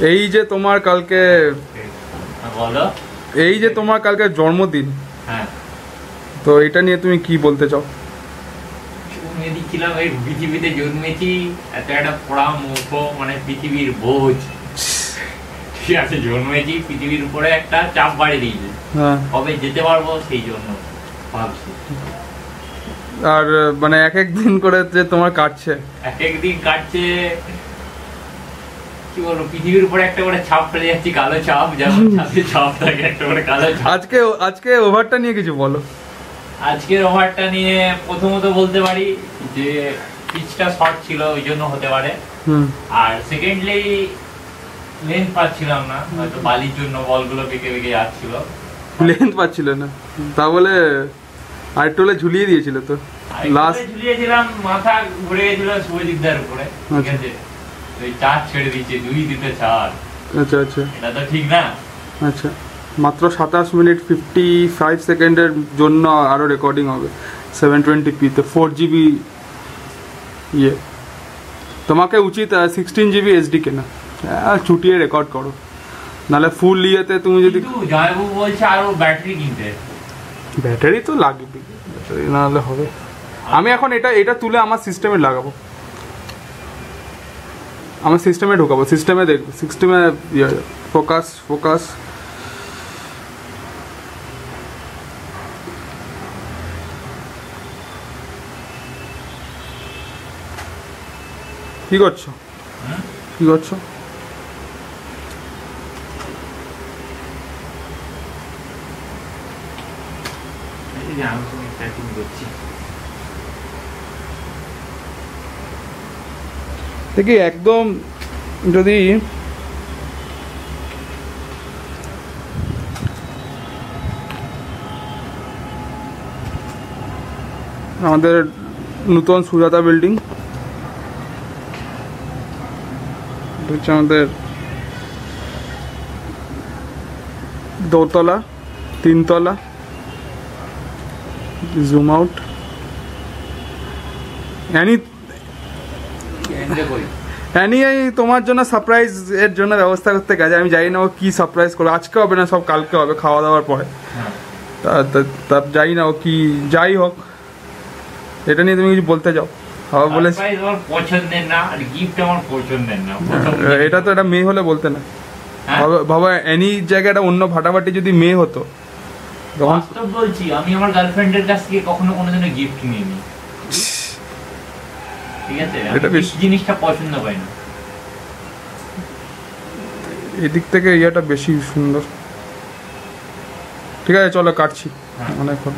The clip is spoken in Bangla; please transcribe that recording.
এই যে তোমার কালকে বলো, এই যে তোমার কালকে জন্মদিন, হ্যাঁ, তো এটা নিয়ে তুমি কি বলতে চাও? জন্মে দিচ্ছিলাম, এই পৃথিবীতে জন্মেছি, এত একটা পড়া মূর্খ, মানে পৃথিবীর বোঝ, ঠিক আছে, জন্মেছি, পৃথিবীর উপরে একটা চাপ বাড়িয়ে দিয়েছে, কবে যেতে পারবো সেই জন্য ভাবছি। আর মানে এক এক দিন করে যে তোমার কাটছে, এক এক দিন কাটছে, কি বলবো, পৃথিবীর উপরে একটা করে ছাপ ফেলে যাচ্ছি, কালো ছাপ, যেমন ছাপ থাকে একটা করে কালো ছাপ। আজকে ওভারটা নিয়ে কিছু বলো। আজকের ওভারটা নিয়ে প্রথমত বলতে পারি যে পিচটা শর্ট ছিল, ওই জন্য হতে পারে। আর সেকেন্ডলি লেন্থ পাচ্ছিলাম না, হয়তো বালির জন্য বলগুলো বেঁকে বেঁকে যাচ্ছিল, লেন্থ পাচ্ছিল না, তা বলে আরেকটু হলে ঝুলিয়ে দিয়েছিল তো, লাস্ট ঝুলিয়েছিলাম, মাথা ঘুরে গেছিল শুভজিৎদার উপরে, ঠিক আছে, ওই 4 ছেড়ে দিচ্ছে, 2 দিতে 4। আচ্ছা আচ্ছা, এটা তো ঠিক না। আচ্ছা, মাত্র 27 মিনিট 55 সেকেন্ডের জন্য আরো রেকর্ডিং হবে 720p তে 4GB ইয়ে। তোমাকে উচিত 16GB SD কেনা, ছুটিয়ে রেকর্ড করো, নাহলে ফুল ইয়েতে তুমি যদি। জয়বাবু বলছে আরো ব্যাটারি কিনতে। ব্যাটারি তো লাগবে, ব্যাটারি না হলে হবে। আমি এখন এটা তুলে আমার সিস্টেমে লাগাবো, আমার সিস্টেমে ঢোকাবো, সিস্টেমে দেখবো, সিস্টেমে ফোকাস কি করছো? দেখি একদম যদি আমাদের নতুন সুজাতা বিল্ডিং, হচ্ছে আমাদের 2 তলা 3 তলা, জুম আউট। তোমার জন্য সারপ্রাইজ এর জন্য ব্যবস্থা করতে গেছে, আমি জানি না ও কি সারপ্রাইজ করবে, আজকে হবে না, সব কালকে হবে খাওয়া দাওয়ার পরে, তা জানি না ও কি, যাই হোক এটা নিয়ে তুমি কিছু বলতে চাও? এটা তো এটা মেয়ে হলে বলতে না, বাবা এনি জায়গাটা অন্য ফাটাফাটি যদি মেয়ে হতো বাস্তব বলছি, আমি আমার গার্লফ্রেন্ডের কাছ থেকে কখনো কোনোদিনও গিফট কিনিনি, ঠিক আছে, আমি জিনিসটা পছন্দ পাই না। এদিক থেকে ইয়েটা বেশি সুন্দর। ঠিক আছে চলো কাটছি অনেকক্ষণ।